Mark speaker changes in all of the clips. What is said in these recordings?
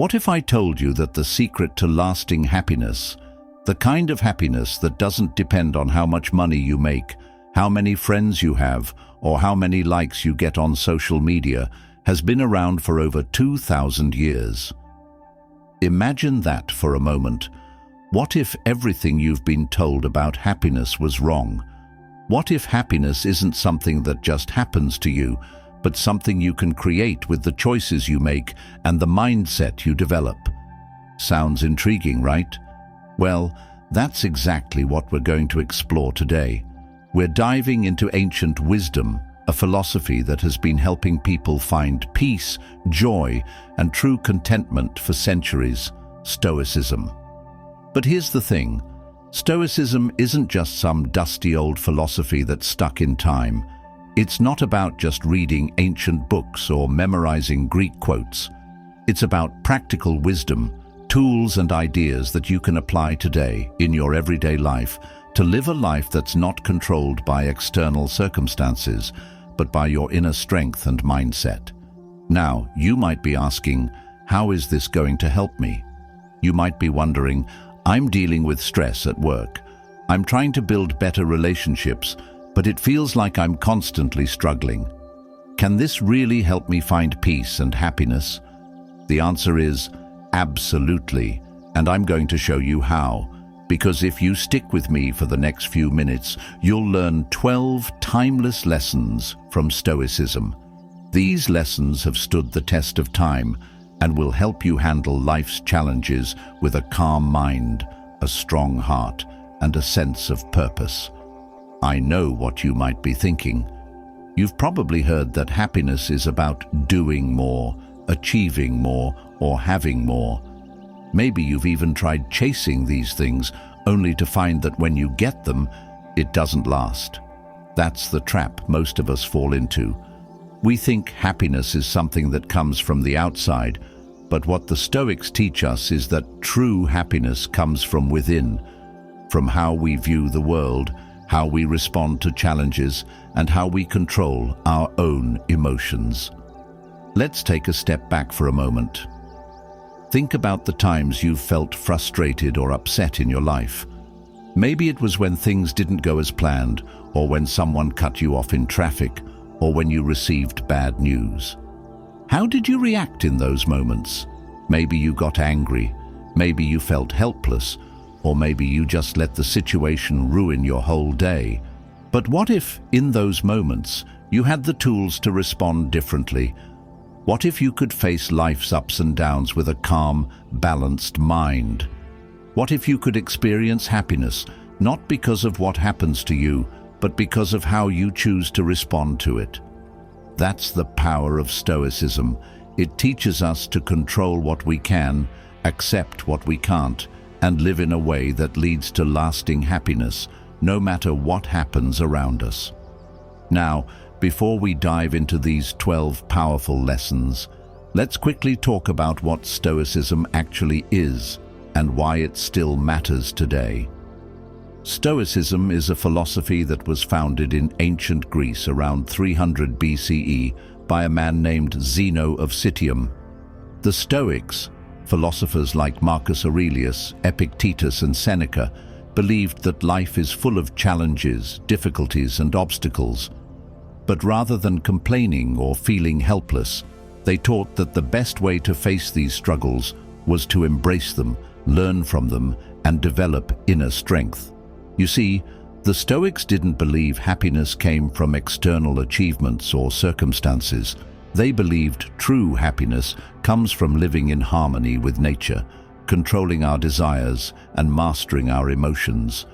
Speaker 1: What if I told you that the secret to lasting happiness, the kind of happiness that doesn't depend on how much money you make, how many friends you have, or how many likes you get on social media, has been around for over 2,000 years? Imagine that for a moment. What if everything you've been told about happiness was wrong? What if happiness isn't something that just happens to you, but something you can create with the choices you make and the mindset you develop? Sounds intriguing, right? Well, that's exactly what we're going to explore today. We're diving into ancient wisdom, a philosophy that has been helping people find peace, joy, and true contentment for centuries: Stoicism. But here's the thing. Stoicism isn't just some dusty old philosophy that's stuck in time. It's not about just reading ancient books or memorizing Greek quotes. It's about practical wisdom, tools and ideas that you can apply today in your everyday life to live a life that's not controlled by external circumstances, but by your inner strength and mindset. Now, you might be asking, how is this going to help me? You might be wondering, I'm dealing with stress at work. I'm trying to build better relationships, but it feels like I'm constantly struggling. Can this really help me find peace and happiness? The answer is absolutely, and I'm going to show you how. Because if you stick with me for the next few minutes, you'll learn 12 timeless lessons from Stoicism. These lessons have stood the test of time and will help you handle life's challenges with a calm mind, a strong heart, and a sense of purpose. I know what you might be thinking. You've probably heard that happiness is about doing more, achieving more, or having more. Maybe you've even tried chasing these things, only to find that when you get them, it doesn't last. That's the trap most of us fall into. We think happiness is something that comes from the outside, but what the Stoics teach us is that true happiness comes from within, from how we view the world, how we respond to challenges, and how we control our own emotions. Let's take a step back for a moment. Think about the times you've felt frustrated or upset in your life. Maybe it was when things didn't go as planned, or when someone cut you off in traffic, or when you received bad news. How did you react in those moments? Maybe you got angry, maybe you felt helpless, or maybe you just let the situation ruin your whole day. But what if, in those moments, you had the tools to respond differently? What if you could face life's ups and downs with a calm, balanced mind? What if you could experience happiness, not because of what happens to you, but because of how you choose to respond to it? That's the power of Stoicism. It teaches us to control what we can, accept what we can't, and live in a way that leads to lasting happiness, no matter what happens around us. Now, before we dive into these 12 powerful lessons, let's quickly talk about what Stoicism actually is and why it still matters today. Stoicism is a philosophy that was founded in ancient Greece around 300 BCE by a man named Zeno of Citium. The Stoics, philosophers like Marcus Aurelius, Epictetus, and Seneca, believed that life is full of challenges, difficulties, and obstacles. But rather than complaining or feeling helpless, they taught that the best way to face these struggles was to embrace them, learn from them, and develop inner strength. You see, the Stoics didn't believe happiness came from external achievements or circumstances. They believed true happiness comes from living in harmony with nature, controlling our desires, and mastering our emotions.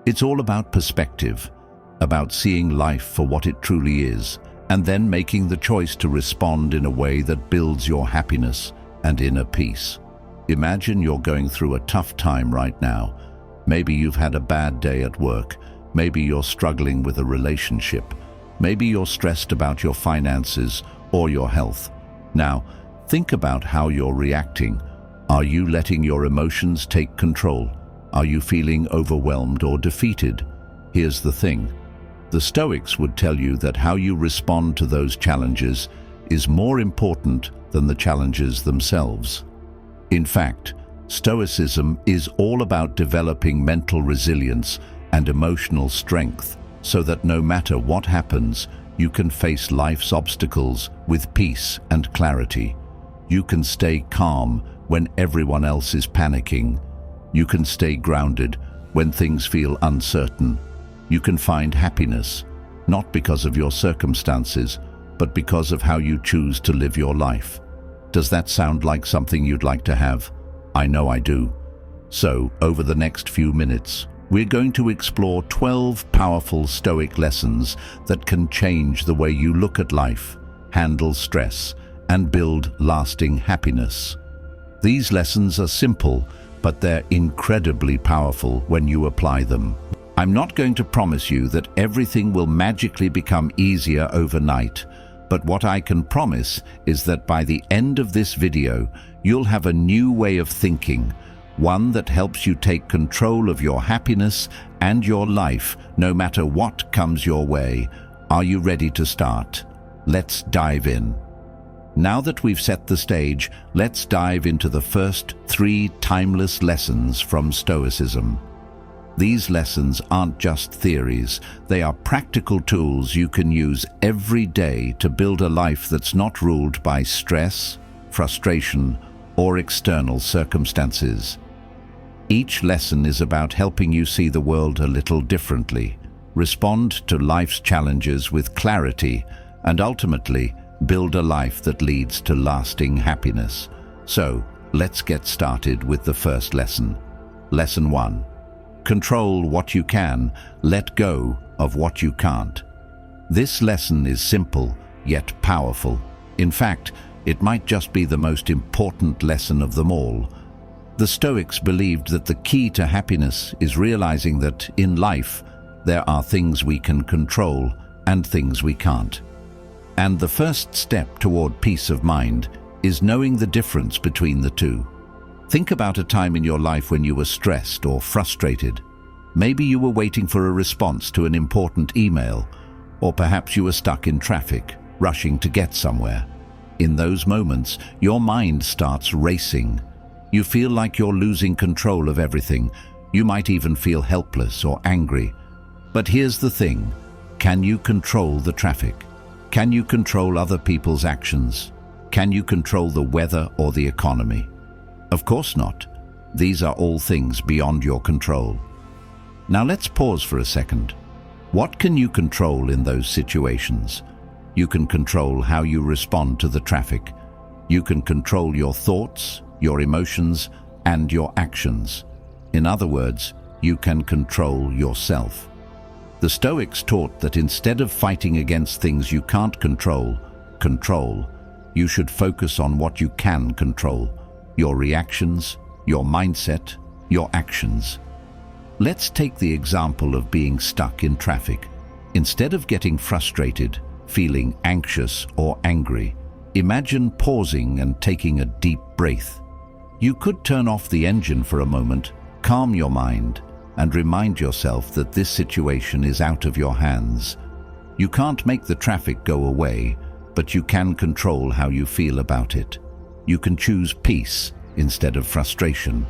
Speaker 1: It's all about perspective, about seeing life for what it truly is, and then making the choice to respond in a way that builds your happiness and inner peace. Imagine you're going through a tough time right now. Maybe you've had a bad day at work. Maybe you're struggling with a relationship. Maybe you're stressed about your finances or your health. Now, think about how you're reacting. Are you letting your emotions take control? Are you feeling overwhelmed or defeated? Here's the thing. The Stoics would tell you that how you respond to those challenges is more important than the challenges themselves. In fact, Stoicism is all about developing mental resilience and emotional strength so that no matter what happens, you can face life's obstacles with peace and clarity. You can stay calm when everyone else is panicking. You can stay grounded when things feel uncertain. You can find happiness, not because of your circumstances, but because of how you choose to live your life. Does that sound like something you'd like to have? I know I do. So, over the next few minutes, we're going to explore 12 powerful Stoic lessons that can change the way you look at life, handle stress, and build lasting happiness. These lessons are simple, but they're incredibly powerful when you apply them. I'm not going to promise you that everything will magically become easier overnight, but what I can promise is that by the end of this video, you'll have a new way of thinking, one that helps you take control of your happiness and your life, no matter what comes your way. Are you ready to start? Let's dive in. Now that we've set the stage, let's dive into the first 3 timeless lessons from Stoicism. These lessons aren't just theories, they are practical tools you can use every day to build a life that's not ruled by stress, frustration, or external circumstances. Each lesson is about helping you see the world a little differently, respond to life's challenges with clarity, and ultimately build a life that leads to lasting happiness. So, let's get started with the first lesson. Lesson 1. Control what you can, let go of what you can't. This lesson is simple, yet powerful. In fact, it might just be the most important lesson of them all. The Stoics believed that the key to happiness is realizing that, in life, there are things we can control and things we can't. And the first step toward peace of mind is knowing the difference between the two. Think about a time in your life when you were stressed or frustrated. Maybe you were waiting for a response to an important email, or perhaps you were stuck in traffic, rushing to get somewhere. In those moments, your mind starts racing. You feel like you're losing control of everything. You might even feel helpless or angry. But here's the thing: can you control the traffic? Can you control other people's actions? Can you control the weather or the economy? Of course not. These are all things beyond your control. Now let's pause for a second. What can you control in those situations? You can control how you respond to the traffic. You can control your thoughts, your emotions, and your actions. In other words, you can control yourself. The Stoics taught that instead of fighting against things you can't control, you should focus on what you can control: your reactions, your mindset, your actions. Let's take the example of being stuck in traffic. Instead of getting frustrated, feeling anxious or angry, imagine pausing and taking a deep breath. You could turn off the engine for a moment, calm your mind, and remind yourself that this situation is out of your hands. You can't make the traffic go away, but you can control how you feel about it. You can choose peace instead of frustration.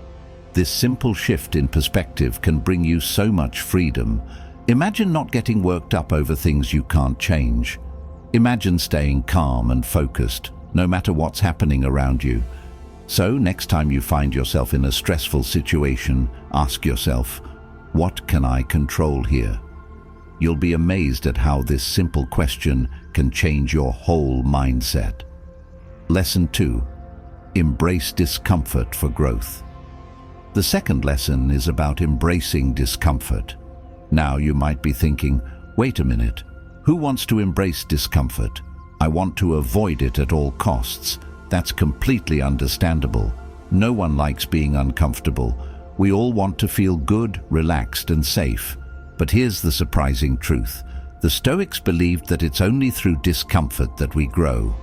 Speaker 1: This simple shift in perspective can bring you so much freedom. Imagine not getting worked up over things you can't change. Imagine staying calm and focused, no matter what's happening around you. So, next time you find yourself in a stressful situation, ask yourself, what can I control here? You'll be amazed at how this simple question can change your whole mindset. Lesson 2. Embrace discomfort for growth. The second lesson is about embracing discomfort. Now you might be thinking, wait a minute, who wants to embrace discomfort? I want to avoid it at all costs. That's completely understandable. No one likes being uncomfortable. We all want to feel good, relaxed, and safe. But here's the surprising truth. The Stoics believed that it's only through discomfort that we grow.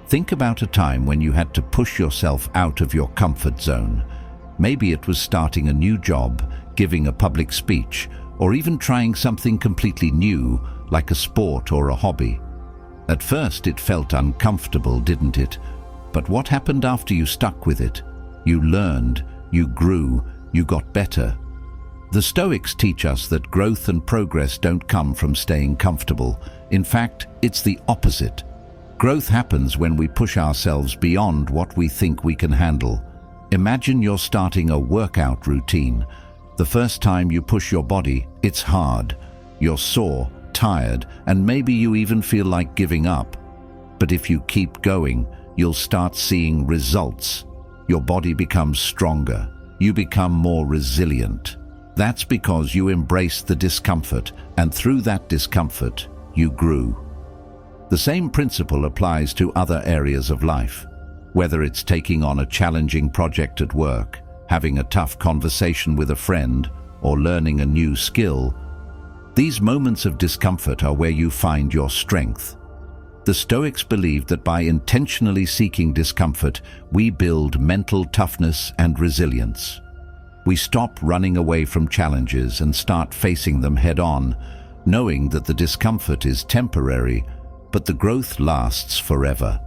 Speaker 1: Think about a time when you had to push yourself out of your comfort zone. Maybe it was starting a new job, giving a public speech, or even trying something completely new, like a sport or a hobby. At first it felt uncomfortable, didn't it? But what happened after you stuck with it? You learned, you grew, you got better. The Stoics teach us that growth and progress don't come from staying comfortable. In fact, it's the opposite. Growth happens when we push ourselves beyond what we think we can handle. Imagine you're starting a workout routine. The first time you push your body, it's hard. You're sore, tired, and maybe you even feel like giving up. But if you keep going, you'll start seeing results. Your body becomes stronger. You become more resilient. That's because you embraced the discomfort, and through that discomfort, you grew. The same principle applies to other areas of life. Whether it's taking on a challenging project at work, having a tough conversation with a friend, or learning a new skill, these moments of discomfort are where you find your strength. The Stoics believed that by intentionally seeking discomfort, we build mental toughness and resilience. We stop running away from challenges and start facing them head-on, knowing that the discomfort is temporary, but the growth lasts forever.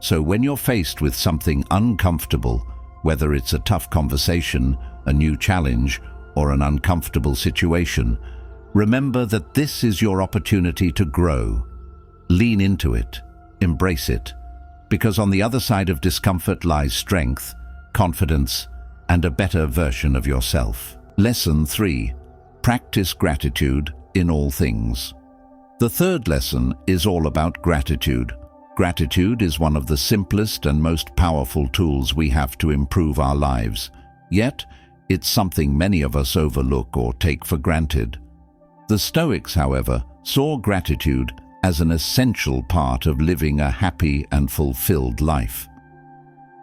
Speaker 1: So when you're faced with something uncomfortable, whether it's a tough conversation, a new challenge, or an uncomfortable situation, remember that this is your opportunity to grow. Lean into it, embrace it, because on the other side of discomfort lies strength, confidence, and a better version of yourself. Lesson 3. Practice gratitude in all things. The third lesson is all about gratitude. Gratitude is one of the simplest and most powerful tools we have to improve our lives. Yet, it's something many of us overlook or take for granted. The Stoics, however, saw gratitude as an essential part of living a happy and fulfilled life.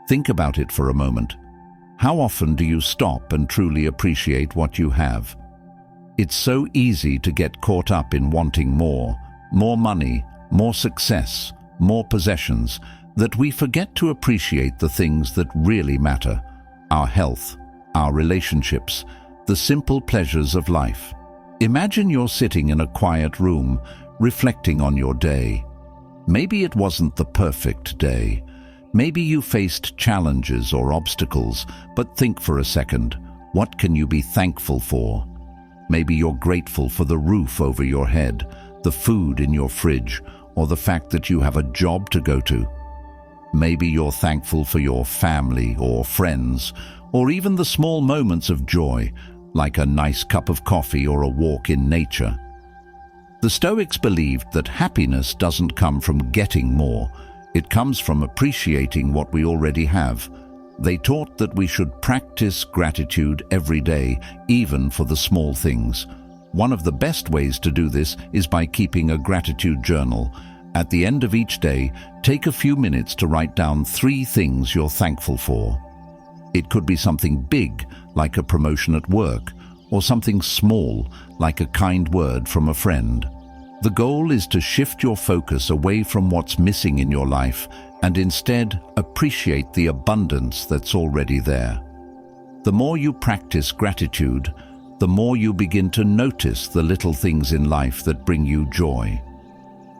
Speaker 1: Think about it for a moment. How often do you stop and truly appreciate what you have? It's so easy to get caught up in wanting more money, more success, more possessions, that we forget to appreciate the things that really matter: our health, our relationships, the simple pleasures of life. Imagine you're sitting in a quiet room, reflecting on your day. Maybe it wasn't the perfect day. Maybe you faced challenges or obstacles, but think for a second, what can you be thankful for? Maybe you're grateful for the roof over your head, the food in your fridge, or the fact that you have a job to go to. Maybe you're thankful for your family or friends, or even the small moments of joy, like a nice cup of coffee or a walk in nature. The Stoics believed that happiness doesn't come from getting more, it comes from appreciating what we already have. They taught that we should practice gratitude every day, even for the small things. One of the best ways to do this is by keeping a gratitude journal. At the end of each day, take a few minutes to write down 3 things you're thankful for. It could be something big, like a promotion at work, or something small, like a kind word from a friend. The goal is to shift your focus away from what's missing in your life and instead appreciate the abundance that's already there. The more you practice gratitude, the more you begin to notice the little things in life that bring you joy.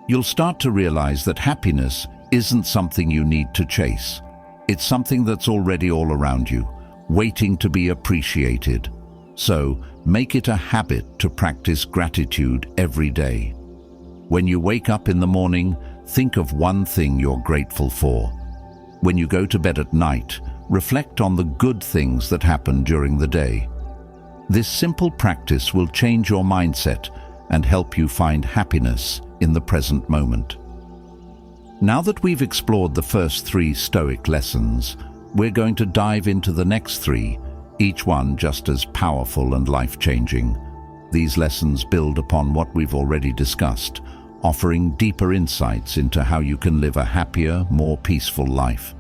Speaker 1: You'll start to realize that happiness isn't something you need to chase. It's something that's already all around you, waiting to be appreciated. So, make it a habit to practice gratitude every day. When you wake up in the morning, think of one thing you're grateful for. When you go to bed at night, reflect on the good things that happened during the day. This simple practice will change your mindset and help you find happiness in the present moment. Now that we've explored the first 3 Stoic lessons, we're going to dive into the next 3, each one just as powerful and life-changing. These lessons build upon what we've already discussed, offering deeper insights into how you can live a happier, more peaceful life.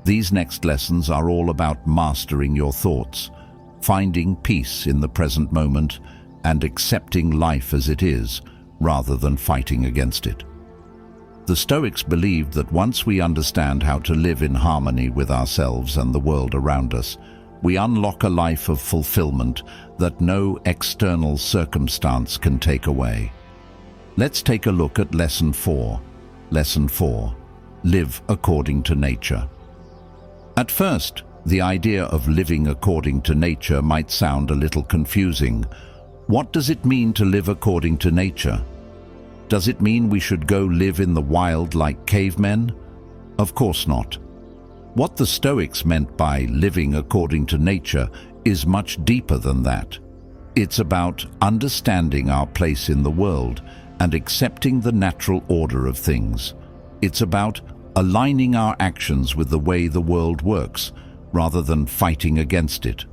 Speaker 1: These next lessons are all about mastering your thoughts, finding peace in the present moment, and accepting life as it is, rather than fighting against it. The Stoics believed that once we understand how to live in harmony with ourselves and the world around us, we unlock a life of fulfillment that no external circumstance can take away. Let's take a look at Lesson 4. Lesson 4. Live according to nature. At first, The idea of living according to nature might sound a little confusing. What does it mean to live according to nature? Does it mean we should go live in the wild like cavemen? Of course not. What the Stoics meant by living according to nature is much deeper than that. It's about understanding our place in the world and accepting the natural order of things. It's about aligning our actions with the way the world works, rather than fighting against it.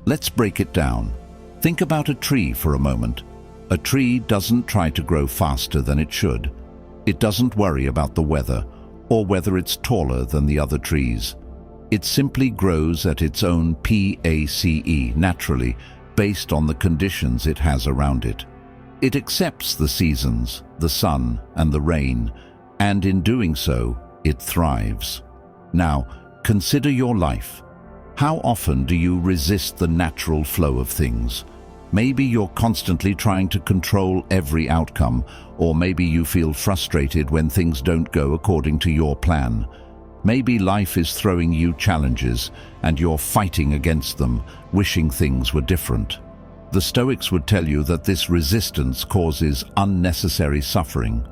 Speaker 1: Let's break it down. Think about a tree for a moment. A tree doesn't try to grow faster than it should. It doesn't worry about the weather or whether it's taller than the other trees. It simply grows at its own pace, naturally, based on the conditions it has around it. It accepts the seasons, the sun, and the rain, and in doing so, it thrives. Now, consider your life. How often do you resist the natural flow of things? Maybe you're constantly trying to control every outcome, or maybe you feel frustrated when things don't go according to your plan. Maybe life is throwing you challenges, and you're fighting against them, wishing things were different. The Stoics would tell you that this resistance causes unnecessary suffering.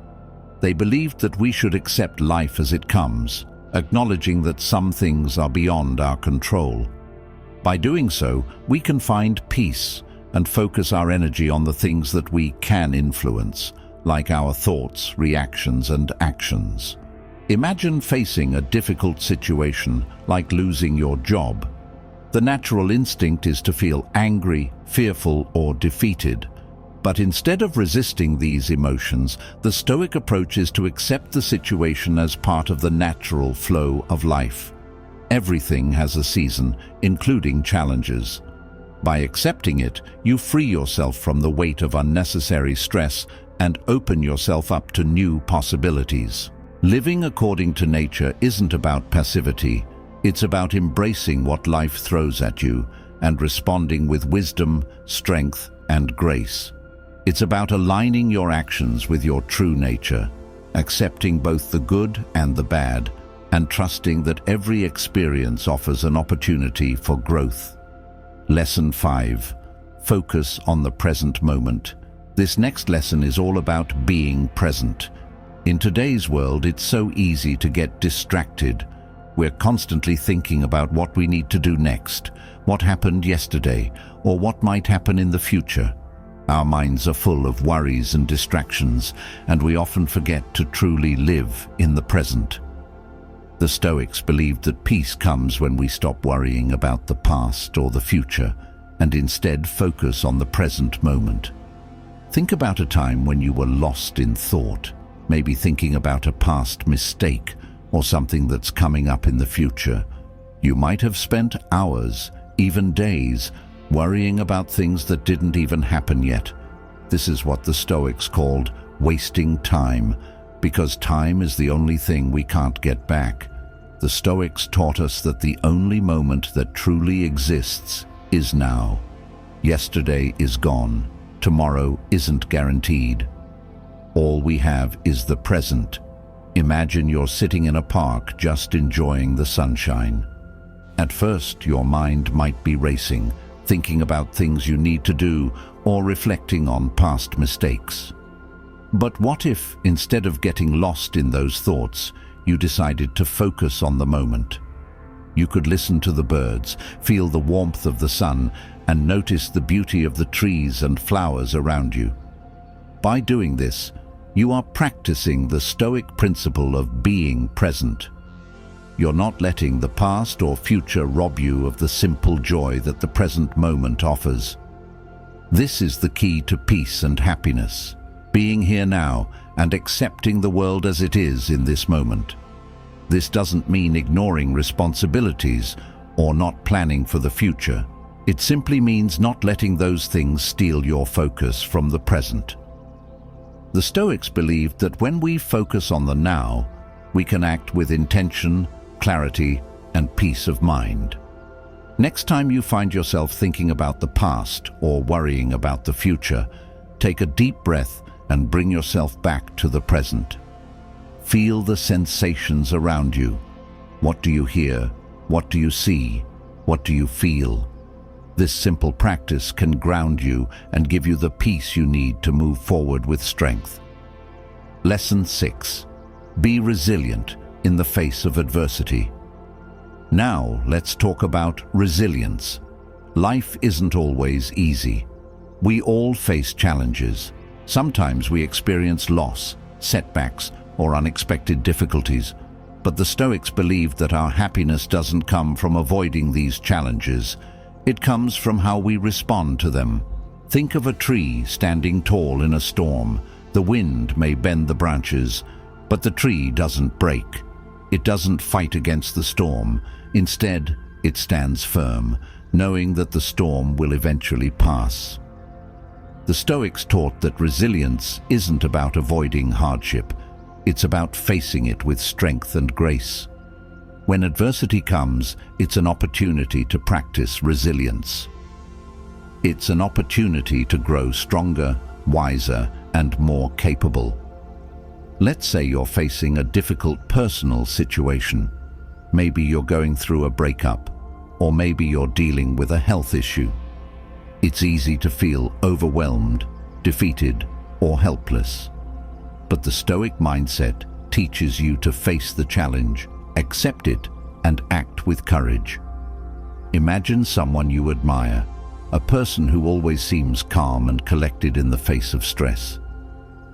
Speaker 1: They believed that we should accept life as it comes, acknowledging that some things are beyond our control. By doing so, we can find peace and focus our energy on the things that we can influence, like our thoughts, reactions, and actions. Imagine facing a difficult situation, like losing your job. The natural instinct is to feel angry, fearful, or defeated. But instead of resisting these emotions, the Stoic approach is to accept the situation as part of the natural flow of life. Everything has a season, including challenges. By accepting it, you free yourself from the weight of unnecessary stress and open yourself up to new possibilities. Living according to nature isn't about passivity. It's about embracing what life throws at you and responding with wisdom, strength, and grace. It's about aligning your actions with your true nature, accepting both the good and the bad, and trusting that every experience offers an opportunity for growth. Lesson 5. Focus on the present moment. This next lesson is all about being present. In today's world, it's so easy to get distracted. We're constantly thinking about what we need to do next, what happened yesterday, or what might happen in the future. Our minds are full of worries and distractions, and we often forget to truly live in the present. The Stoics believed that peace comes when we stop worrying about the past or the future, and instead focus on the present moment. Think about a time when you were lost in thought, maybe thinking about a past mistake or something that's coming up in the future. You might have spent hours, even days, worrying about things that didn't even happen yet. This is what the Stoics called wasting time, because time is the only thing we can't get back. The Stoics taught us that the only moment that truly exists is now. Yesterday is gone. Tomorrow isn't guaranteed. All we have is the present. Imagine you're sitting in a park just enjoying the sunshine. At first, your mind might be racing, thinking about things you need to do or reflecting on past mistakes. But what if, instead of getting lost in those thoughts, you decided to focus on the moment? You could listen to the birds, feel the warmth of the sun, and notice the beauty of the trees and flowers around you. By doing this, you are practicing the Stoic principle of being present. You're not letting the past or future rob you of the simple joy that the present moment offers. This is the key to peace and happiness, being here now and accepting the world as it is in this moment. This doesn't mean ignoring responsibilities or not planning for the future. It simply means not letting those things steal your focus from the present. The Stoics believed that when we focus on the now, we can act with intention, clarity, and peace of mind. Next time you find yourself thinking about the past or worrying about the future, take a deep breath and bring yourself back to the present. Feel the sensations around you. What do you hear? What do you see? What do you feel? This simple practice can ground you and give you the peace you need to move forward with strength. Lesson 6. Be resilient in the face of adversity. Now, let's talk about resilience. Life isn't always easy. We all face challenges. Sometimes we experience loss, setbacks, or unexpected difficulties. But the Stoics believed that our happiness doesn't come from avoiding these challenges. It comes from how we respond to them. Think of a tree standing tall in a storm. The wind may bend the branches, but the tree doesn't break. It doesn't fight against the storm. Instead, it stands firm, knowing that the storm will eventually pass. The Stoics taught that resilience isn't about avoiding hardship. It's about facing it with strength and grace. When adversity comes, it's an opportunity to practice resilience. It's an opportunity to grow stronger, wiser, and more capable. Let's say you're facing a difficult personal situation. Maybe you're going through a breakup, or maybe you're dealing with a health issue. It's easy to feel overwhelmed, defeated, or helpless. But the Stoic mindset teaches you to face the challenge, accept it, and act with courage. Imagine someone you admire, a person who always seems calm and collected in the face of stress.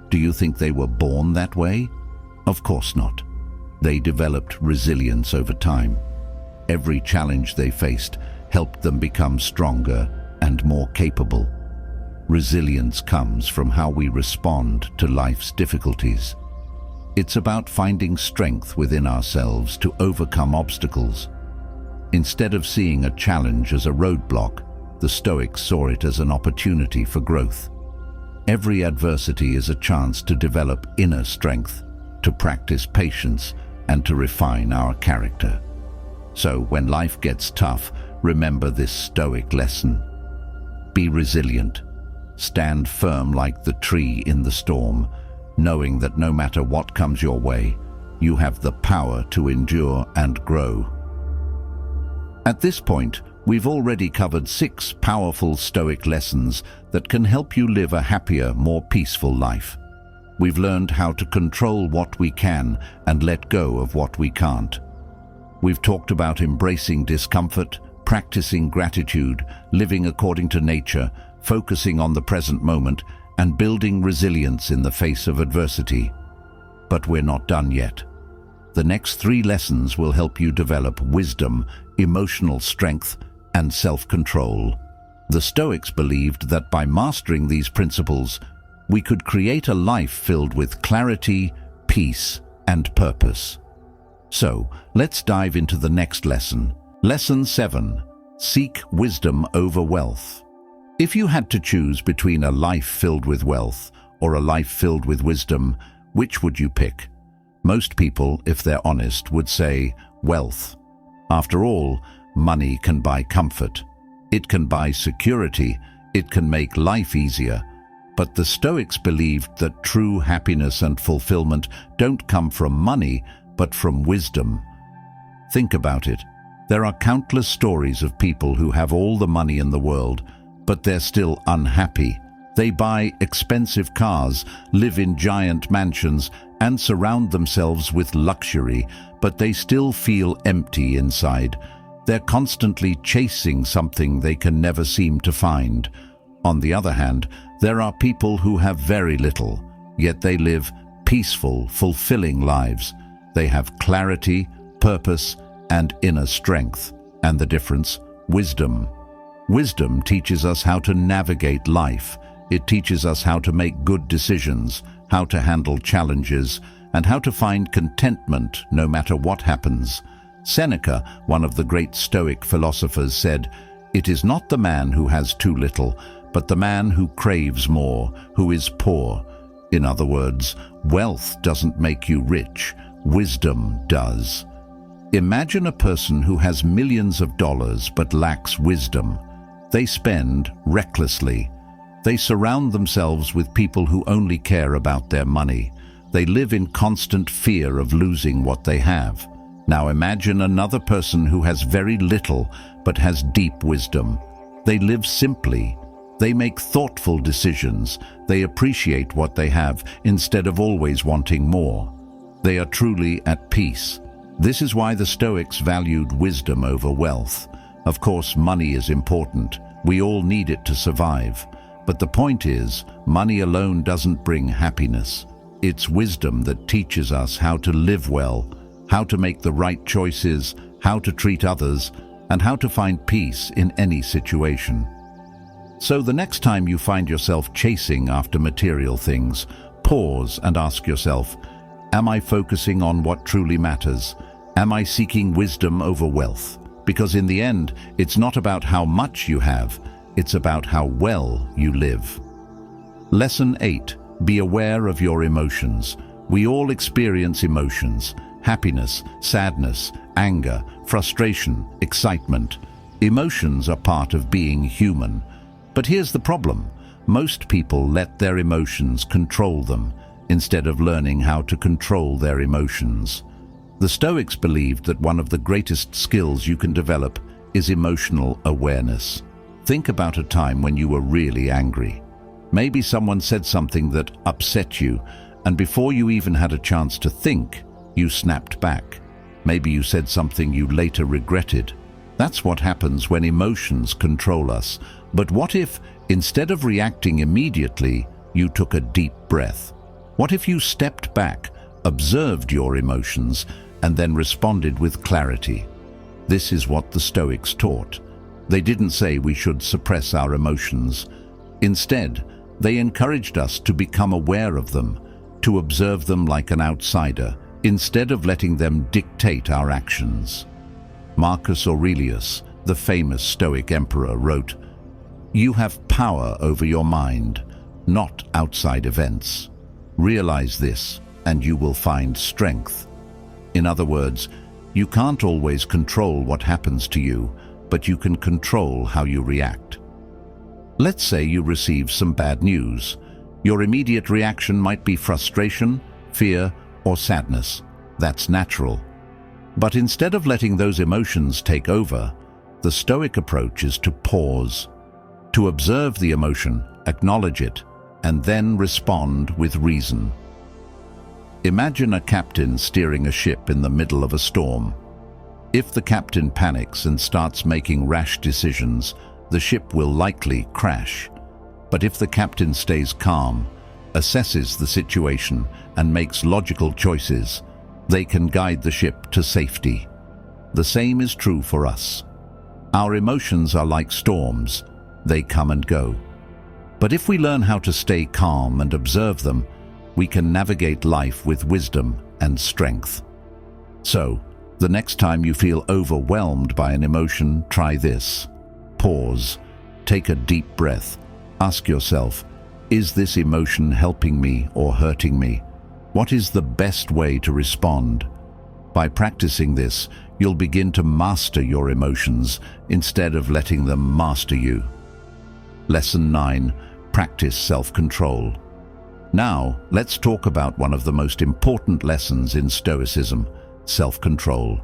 Speaker 1: Do you think they were born that way? Of course not. They developed resilience over time. Every challenge they faced helped them become stronger and more capable. Resilience comes from how we respond to life's difficulties. It's about finding strength within ourselves to overcome obstacles. Instead of seeing a challenge as a roadblock, the Stoics saw it as an opportunity for growth. Every adversity is a chance to develop inner strength, to practice patience, and to refine our character. So when life gets tough, remember this Stoic lesson. Be resilient. Stand firm like the tree in the storm, knowing that no matter what comes your way, you have the power to endure and grow. At this point, we've already covered 6 powerful Stoic lessons that can help you live a happier, more peaceful life. We've learned how to control what we can and let go of what we can't. We've talked about embracing discomfort, practicing gratitude, living according to nature, focusing on the present moment, and building resilience in the face of adversity. But we're not done yet. The next 3 lessons will help you develop wisdom, emotional strength, and self-control. The Stoics believed that by mastering these principles, we could create a life filled with clarity, peace, and purpose. So, let's dive into the next lesson. Lesson 7. Seek wisdom over wealth. If you had to choose between a life filled with wealth or a life filled with wisdom, which would you pick? Most people, if they're honest, would say wealth. After all, money can buy comfort. It can buy security. It can make life easier. But the Stoics believed that true happiness and fulfillment don't come from money, but from wisdom. Think about it. There are countless stories of people who have all the money in the world, but they're still unhappy. They buy expensive cars, live in giant mansions, and surround themselves with luxury, but they still feel empty inside. They're constantly chasing something they can never seem to find. On the other hand, there are people who have very little, yet they live peaceful, fulfilling lives. They have clarity, purpose, and inner strength. And the difference? Wisdom. Wisdom teaches us how to navigate life. It teaches us how to make good decisions, how to handle challenges, and how to find contentment no matter what happens. Seneca, one of the great Stoic philosophers, said, "It is not the man who has too little, but the man who craves more, who is poor." In other words, wealth doesn't make you rich, wisdom does. Imagine a person who has millions of dollars but lacks wisdom. They spend recklessly. They surround themselves with people who only care about their money. They live in constant fear of losing what they have. Now imagine another person who has very little but has deep wisdom. They live simply. They make thoughtful decisions. They appreciate what they have instead of always wanting more. They are truly at peace. This is why the Stoics valued wisdom over wealth. Of course, money is important. We all need it to survive. But the point is, money alone doesn't bring happiness. It's wisdom that teaches us how to live well, how to make the right choices, how to treat others, and how to find peace in any situation. So the next time you find yourself chasing after material things, pause and ask yourself, am I focusing on what truly matters? Am I seeking wisdom over wealth? Because in the end, it's not about how much you have, it's about how well you live. Lesson 8. Be aware of your emotions. We all experience emotions: happiness, sadness, anger, frustration, excitement. Emotions are part of being human. But here's the problem. Most people let their emotions control them, instead of learning how to control their emotions. The Stoics believed that one of the greatest skills you can develop is emotional awareness. Think about a time when you were really angry. Maybe someone said something that upset you, and before you even had a chance to think, you snapped back. Maybe you said something you later regretted. That's what happens when emotions control us. But what if, instead of reacting immediately, you took a deep breath? What if you stepped back, observed your emotions, and then responded with clarity? This is what the Stoics taught. They didn't say we should suppress our emotions. Instead, they encouraged us to become aware of them, to observe them like an outsider, instead of letting them dictate our actions. Marcus Aurelius, the famous Stoic emperor, wrote, "You have power over your mind, not outside events. Realize this, and you will find strength." In other words, you can't always control what happens to you, but you can control how you react. Let's say you receive some bad news. Your immediate reaction might be frustration, fear, or sadness. That's natural. But instead of letting those emotions take over, the Stoic approach is to pause, to observe the emotion, acknowledge it, and then respond with reason. Imagine a captain steering a ship in the middle of a storm. If the captain panics and starts making rash decisions, the ship will likely crash. But if the captain stays calm, assesses the situation, and makes logical choices, they can guide the ship to safety. The same is true for us. Our emotions are like storms. They come and go. But if we learn how to stay calm and observe them, we can navigate life with wisdom and strength. So, the next time you feel overwhelmed by an emotion, try this. Pause. Take a deep breath. Ask yourself, is this emotion helping me or hurting me? What is the best way to respond? By practicing this, you'll begin to master your emotions instead of letting them master you. Lesson 9. Practice self-control. Now, let's talk about one of the most important lessons in Stoicism, self-control.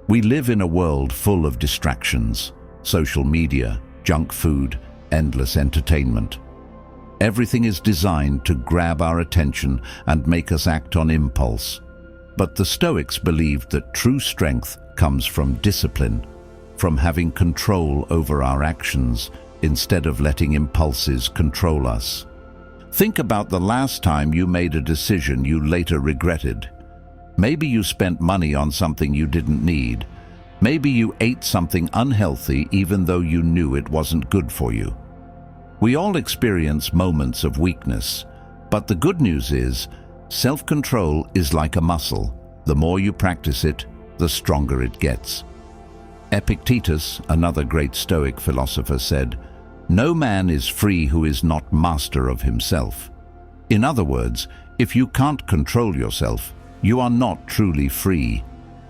Speaker 1: We live in a world full of distractions: social media, junk food, endless entertainment. Everything is designed to grab our attention and make us act on impulse. But the Stoics believed that true strength comes from discipline, from having control over our actions instead of letting impulses control us. Think about the last time you made a decision you later regretted. Maybe you spent money on something you didn't need. Maybe you ate something unhealthy even though you knew it wasn't good for you. We all experience moments of weakness, but the good news is, self-control is like a muscle. The more you practice it, the stronger it gets. Epictetus, another great Stoic philosopher, said, "No man is free who is not master of himself." In other words, if you can't control yourself, you are not truly free.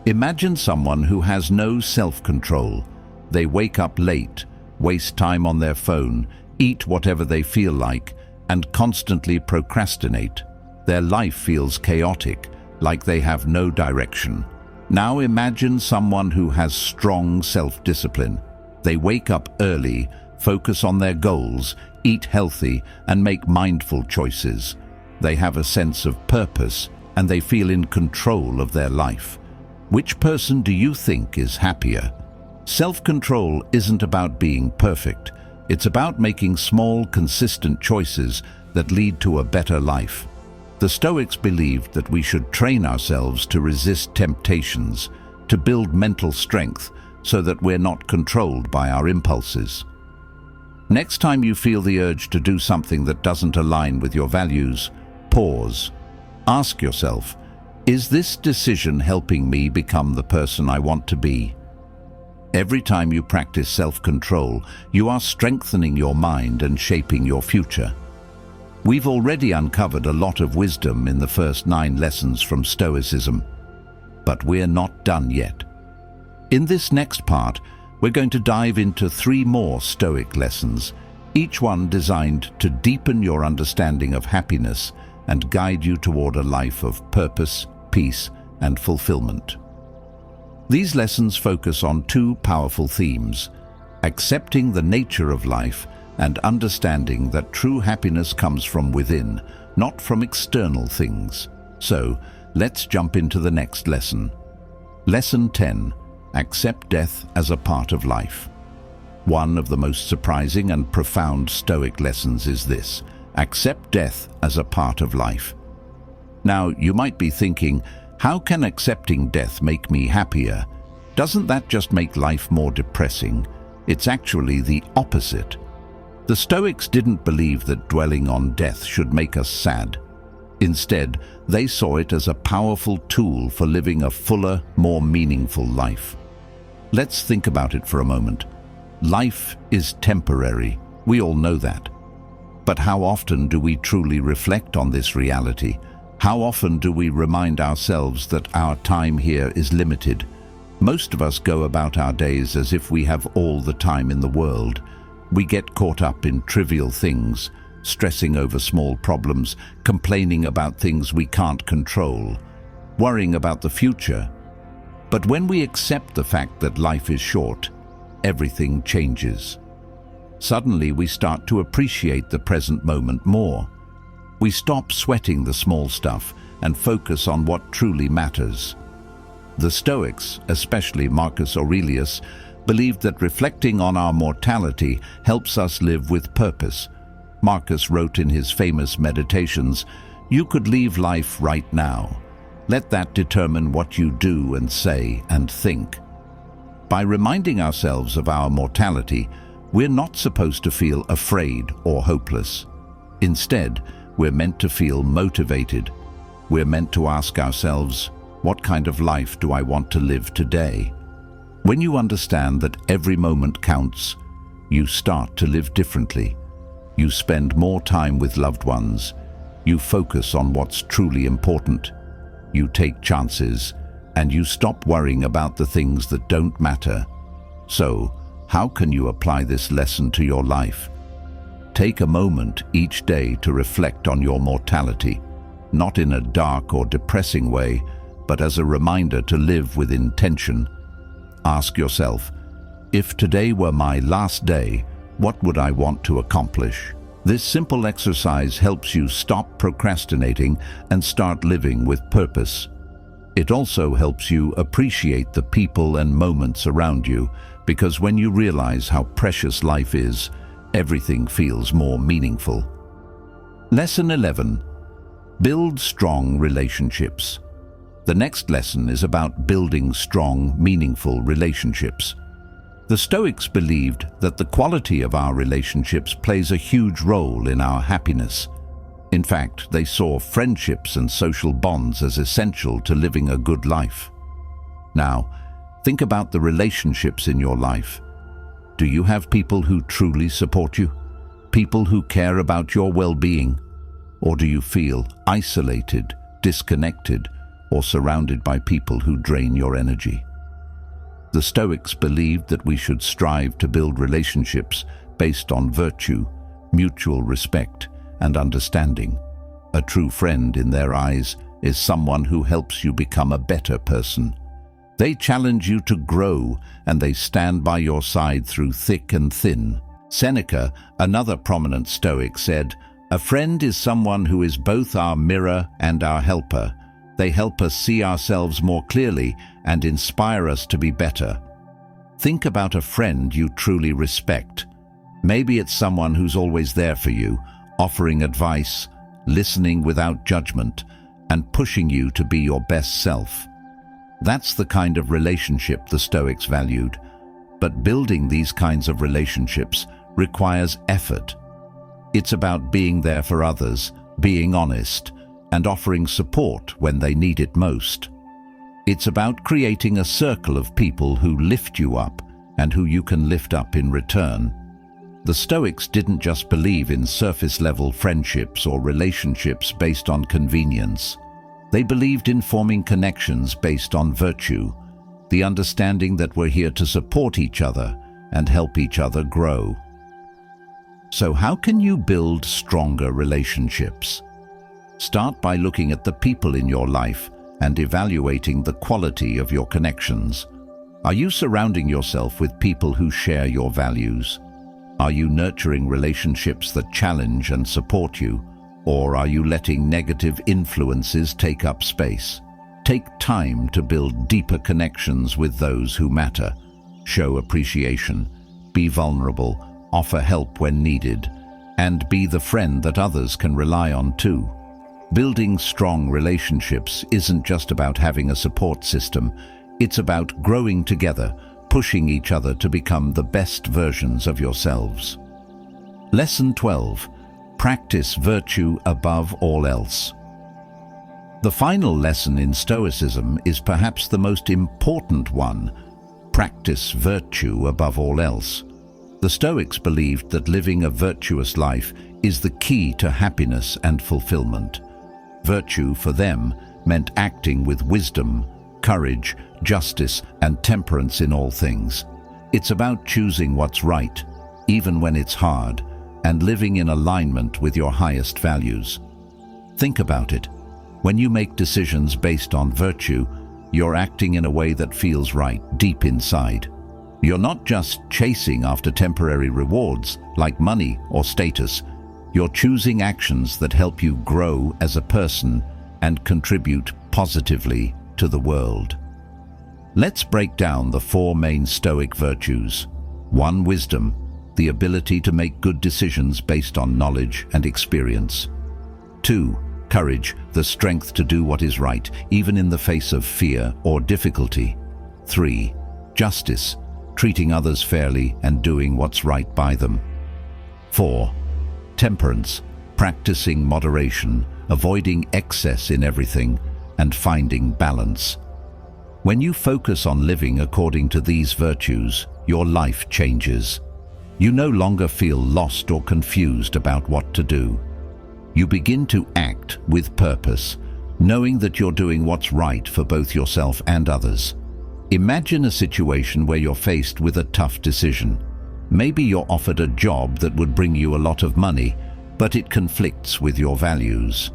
Speaker 1: Imagine someone who has no self-control. They wake up late, waste time on their phone, eat whatever they feel like, and constantly procrastinate. Their life feels chaotic, like they have no direction. Now imagine someone who has strong self-discipline. They wake up early, focus on their goals, eat healthy, and make mindful choices. They have a sense of purpose, and they feel in control of their life. Which person do you think is happier? Self-control isn't about being perfect. It's about making small, consistent choices that lead to a better life. The Stoics believed that we should train ourselves to resist temptations, to build mental strength, so that we're not controlled by our impulses. Next time you feel the urge to do something that doesn't align with your values, pause. Ask yourself, is this decision helping me become the person I want to be? Every time you practice self-control, you are strengthening your mind and shaping your future. We've already uncovered a lot of wisdom in the first 9 lessons from Stoicism, but we're not done yet. In this next part, we're going to dive into 3 more Stoic lessons, each one designed to deepen your understanding of happiness and guide you toward a life of purpose, peace, and fulfillment. These lessons focus on 2 powerful themes: accepting the nature of life and understanding that true happiness comes from within, not from external things. So, let's jump into the next lesson. Lesson 10. Accept death as a part of life. One of the most surprising and profound Stoic lessons is this: accept death as a part of life. Now, you might be thinking, how can accepting death make me happier? Doesn't that just make life more depressing? It's actually the opposite. The Stoics didn't believe that dwelling on death should make us sad. Instead, they saw it as a powerful tool for living a fuller, more meaningful life. Let's think about it for a moment. Life is temporary. We all know that. But how often do we truly reflect on this reality? How often do we remind ourselves that our time here is limited? Most of us go about our days as if we have all the time in the world. We get caught up in trivial things, stressing over small problems, complaining about things we can't control, worrying about the future. But when we accept the fact that life is short, everything changes. Suddenly we start to appreciate the present moment more. We stop sweating the small stuff and focus on what truly matters. The Stoics, especially Marcus Aurelius, believed that reflecting on our mortality helps us live with purpose. Marcus wrote in his famous Meditations, "You could leave life right now. Let that determine what you do and say and think." By reminding ourselves of our mortality, we're not supposed to feel afraid or hopeless. Instead, we're meant to feel motivated. We're meant to ask ourselves, what kind of life do I want to live today? When you understand that every moment counts, you start to live differently. You spend more time with loved ones. You focus on what's truly important. You take chances, and you stop worrying about the things that don't matter. So, how can you apply this lesson to your life? Take a moment each day to reflect on your mortality, not in a dark or depressing way, but as a reminder to live with intention. Ask yourself, if today were my last day, what would I want to accomplish? This simple exercise helps you stop procrastinating and start living with purpose. It also helps you appreciate the people and moments around you, because when you realize how precious life is, everything feels more meaningful. Lesson 11. Build strong relationships. The next lesson is about building strong, meaningful relationships. The Stoics believed that the quality of our relationships plays a huge role in our happiness. In fact, they saw friendships and social bonds as essential to living a good life. Now, think about the relationships in your life. Do you have people who truly support you? People who care about your well-being? Or do you feel isolated, disconnected, or surrounded by people who drain your energy? The Stoics believed that we should strive to build relationships based on virtue, mutual respect, and understanding. A true friend in their eyes is someone who helps you become a better person. They challenge you to grow, and they stand by your side through thick and thin. Seneca, another prominent Stoic, said, "A friend is someone who is both our mirror and our helper. They help us see ourselves more clearly and inspire us to be better." Think about a friend you truly respect. Maybe it's someone who's always there for you, offering advice, listening without judgment, and pushing you to be your best self. That's the kind of relationship the Stoics valued. But building these kinds of relationships requires effort. It's about being there for others, being honest, and offering support when they need it most. It's about creating a circle of people who lift you up and who you can lift up in return. The Stoics didn't just believe in surface-level friendships or relationships based on convenience. They believed in forming connections based on virtue, the understanding that we're here to support each other and help each other grow. So how can you build stronger relationships? Start by looking at the people in your life and evaluating the quality of your connections. Are you surrounding yourself with people who share your values? Are you nurturing relationships that challenge and support you? Or are you letting negative influences take up space? Take time to build deeper connections with those who matter. Show appreciation, be vulnerable, offer help when needed, and be the friend that others can rely on too. Building strong relationships isn't just about having a support system. It's about growing together, pushing each other to become the best versions of yourselves. Lesson 12. Practice virtue above all else. The final lesson in Stoicism is perhaps the most important one. Practice virtue above all else. The Stoics believed that living a virtuous life is the key to happiness and fulfillment. Virtue for them meant acting with wisdom, courage, justice, and temperance in all things. It's about choosing what's right, even when it's hard, and living in alignment with your highest values. Think about it. When you make decisions based on virtue, you're acting in a way that feels right deep inside. You're not just chasing after temporary rewards like money or status. You're choosing actions that help you grow as a person and contribute positively to the world. Let's break down the four main Stoic virtues. 1. Wisdom, the ability to make good decisions based on knowledge and experience. 2. Courage, the strength to do what is right, even in the face of fear or difficulty. 3. Justice, treating others fairly and doing what's right by them. 4. Temperance, practicing moderation, avoiding excess in everything, and finding balance. When you focus on living according to these virtues, your life changes. You no longer feel lost or confused about what to do. You begin to act with purpose, knowing that you're doing what's right for both yourself and others. Imagine a situation where you're faced with a tough decision. Maybe you're offered a job that would bring you a lot of money, but it conflicts with your values.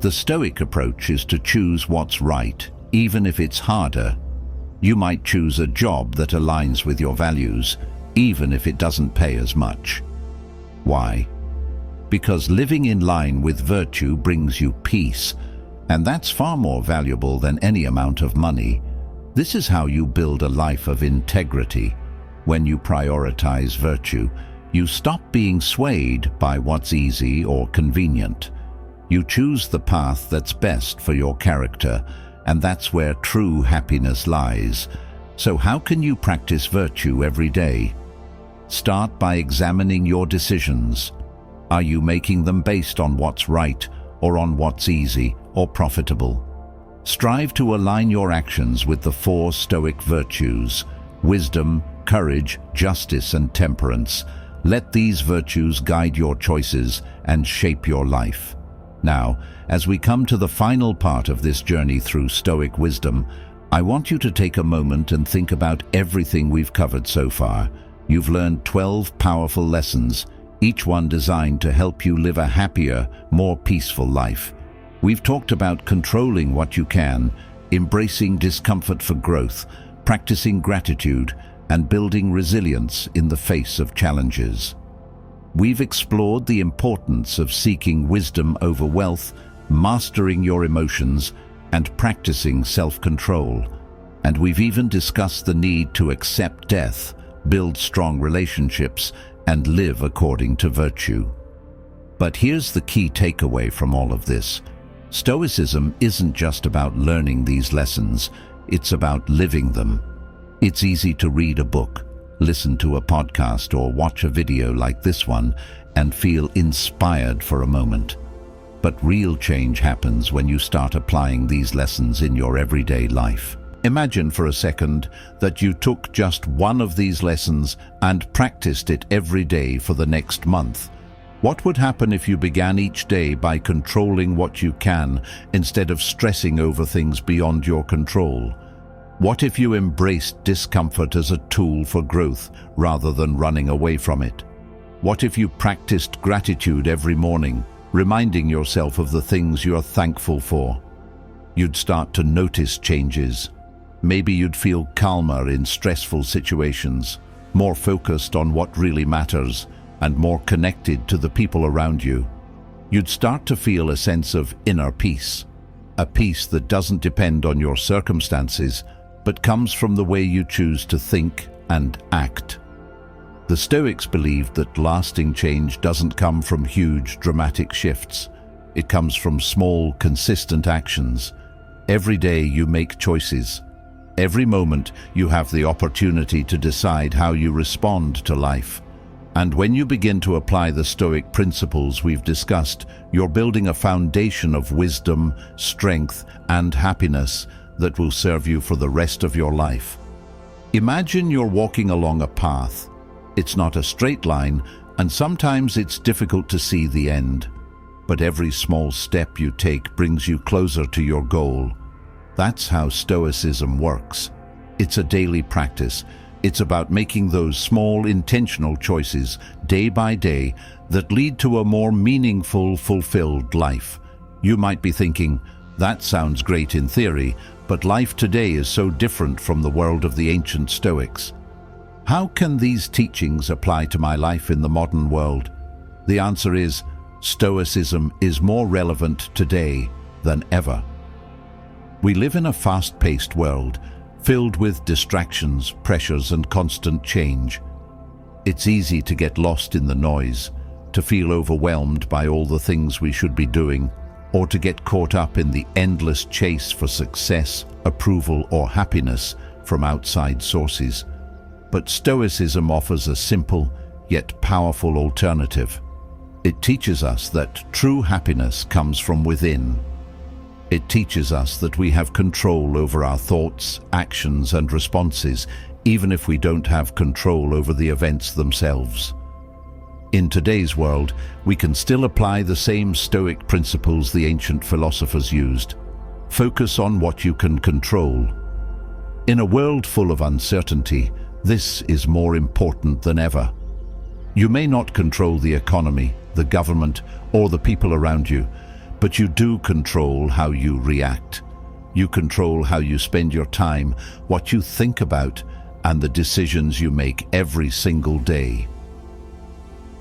Speaker 1: The Stoic approach is to choose what's right, even if it's harder. You might choose a job that aligns with your values, even if it doesn't pay as much. Why? Because living in line with virtue brings you peace, and that's far more valuable than any amount of money. This is how you build a life of integrity. When you prioritize virtue, you stop being swayed by what's easy or convenient. You choose the path that's best for your character, and that's where true happiness lies. So how can you practice virtue every day? Start by examining your decisions. Are you making them based on what's right or on what's easy or profitable? Strive to align your actions with the 4 Stoic virtues: wisdom, courage, justice, and temperance. Let these virtues guide your choices and shape your life. Now, as we come to the final part of this journey through Stoic wisdom, I want you to take a moment and think about everything we've covered so far. You've learned 12 powerful lessons, each one designed to help you live a happier, more peaceful life. We've talked about controlling what you can, embracing discomfort for growth, practicing gratitude, and building resilience in the face of challenges. We've explored the importance of seeking wisdom over wealth, mastering your emotions, and practicing self-control. And we've even discussed the need to accept death, build strong relationships, and live according to virtue. But here's the key takeaway from all of this. Stoicism isn't just about learning these lessons, it's about living them. It's easy to read a book, listen to a podcast, or watch a video like this one and feel inspired for a moment. But real change happens when you start applying these lessons in your everyday life. Imagine for a second that you took just one of these lessons and practiced it every day for the next month. What would happen if you began each day by controlling what you can instead of stressing over things beyond your control? What if you embraced discomfort as a tool for growth rather than running away from it? What if you practiced gratitude every morning, reminding yourself of the things you're thankful for? You'd start to notice changes. Maybe you'd feel calmer in stressful situations, more focused on what really matters, and more connected to the people around you. You'd start to feel a sense of inner peace, a peace that doesn't depend on your circumstances, but comes from the way you choose to think and act. The Stoics believed that lasting change doesn't come from huge, dramatic shifts. It comes from small, consistent actions. Every day you make choices. Every moment you have the opportunity to decide how you respond to life. And when you begin to apply the Stoic principles we've discussed, you're building a foundation of wisdom, strength, and happiness that will serve you for the rest of your life. Imagine you're walking along a path. It's not a straight line, and sometimes it's difficult to see the end. But every small step you take brings you closer to your goal. That's how Stoicism works. It's a daily practice. It's about making those small, intentional choices, day by day, that lead to a more meaningful, fulfilled life. You might be thinking, that sounds great in theory, but life today is so different from the world of the ancient Stoics. How can these teachings apply to my life in the modern world? The answer is, Stoicism is more relevant today than ever. We live in a fast-paced world, filled with distractions, pressures, and constant change. It's easy to get lost in the noise, to feel overwhelmed by all the things we should be doing, or to get caught up in the endless chase for success, approval, or happiness from outside sources. But Stoicism offers a simple, yet powerful alternative. It teaches us that true happiness comes from within. It teaches us that we have control over our thoughts, actions, and responses, even if we don't have control over the events themselves. In today's world, we can still apply the same Stoic principles the ancient philosophers used. Focus on what you can control. In a world full of uncertainty, this is more important than ever. You may not control the economy, the government, or the people around you, but you do control how you react. You control how you spend your time, what you think about, and the decisions you make every single day.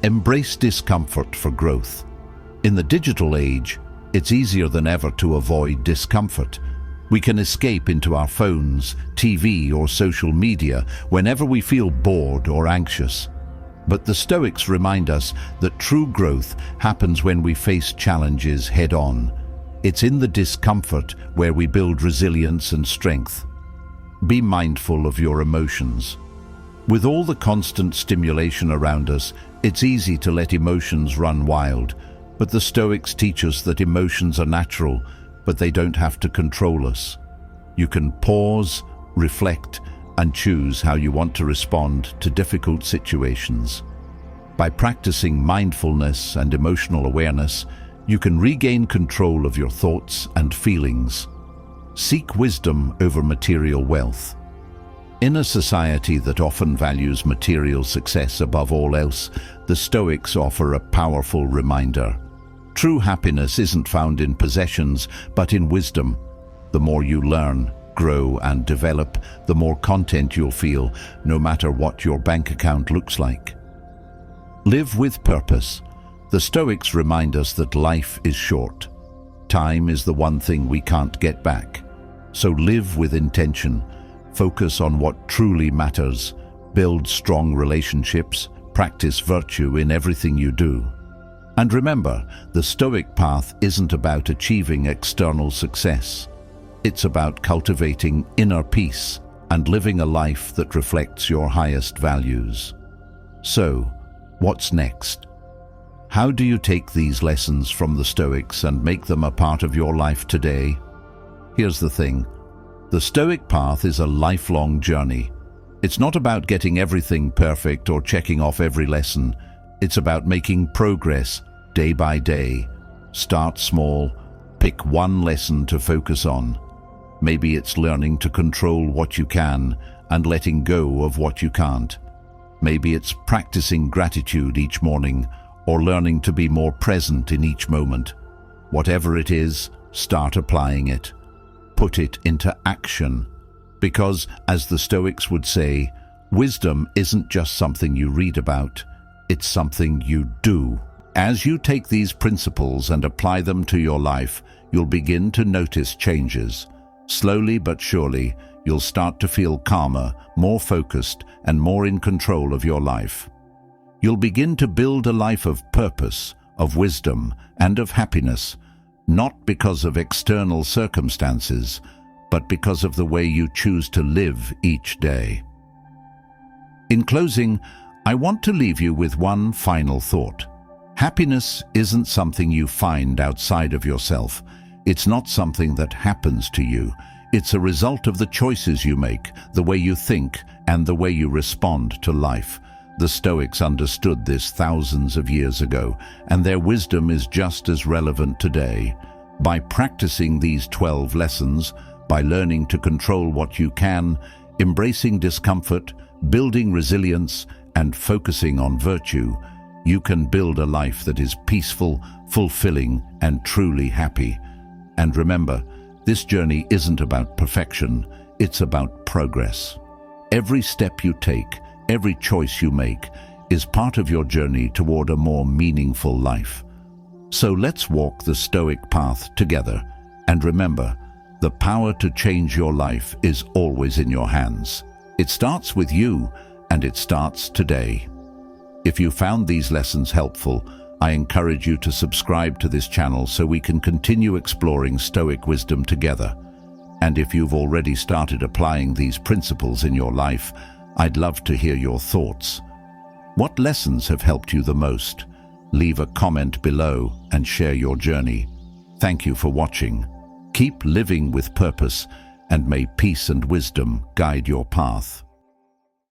Speaker 1: Embrace discomfort for growth. In the digital age, it's easier than ever to avoid discomfort. We can escape into our phones, TV, or social media whenever we feel bored or anxious. But the Stoics remind us that true growth happens when we face challenges head-on. It's in the discomfort where we build resilience and strength. Be mindful of your emotions. With all the constant stimulation around us, it's easy to let emotions run wild. But the Stoics teach us that emotions are natural, but they don't have to control us. You can pause, reflect, and choose how you want to respond to difficult situations. By practicing mindfulness and emotional awareness, you can regain control of your thoughts and feelings. Seek wisdom over material wealth. In a society that often values material success above all else, the Stoics offer a powerful reminder. True happiness isn't found in possessions, but in wisdom. The more you learn, grow, and develop, the more content you'll feel, no matter what your bank account looks like. Live with purpose. The Stoics remind us that life is short. Time is the one thing we can't get back. So live with intention. Focus on what truly matters. Build strong relationships. Practice virtue in everything you do. And remember, the Stoic path isn't about achieving external success. It's about cultivating inner peace and living a life that reflects your highest values. So, what's next? How do you take these lessons from the Stoics and make them a part of your life today? Here's the thing. The Stoic path is a lifelong journey. It's not about getting everything perfect or checking off every lesson. It's about making progress day by day. Start small. Pick one lesson to focus on. Maybe it's learning to control what you can and letting go of what you can't. Maybe it's practicing gratitude each morning or learning to be more present in each moment. Whatever it is, start applying it. Put it into action. Because, as the Stoics would say, wisdom isn't just something you read about, it's something you do. As you take these principles and apply them to your life, you'll begin to notice changes. Slowly but surely, you'll start to feel calmer, more focused, and more in control of your life. You'll begin to build a life of purpose, of wisdom, and of happiness, not because of external circumstances, but because of the way you choose to live each day. In closing, I want to leave you with one final thought. Happiness isn't something you find outside of yourself. It's not something that happens to you. It's a result of the choices you make, the way you think, and the way you respond to life. The Stoics understood this thousands of years ago, and their wisdom is just as relevant today. By practicing these 12 lessons, by learning to control what you can, embracing discomfort, building resilience, and focusing on virtue, you can build a life that is peaceful, fulfilling, and truly happy. And remember, this journey isn't about perfection, it's about progress. Every step you take, every choice you make, is part of your journey toward a more meaningful life. So let's walk the Stoic path together, and remember, the power to change your life is always in your hands. It starts with you, and it starts today. If you found these lessons helpful, I encourage you to subscribe to this channel so we can continue exploring Stoic wisdom together. And if you've already started applying these principles in your life, I'd love to hear your thoughts. What lessons have helped you the most? Leave a comment below and share your journey. Thank you for watching. Keep living with purpose, and may peace and wisdom guide your path.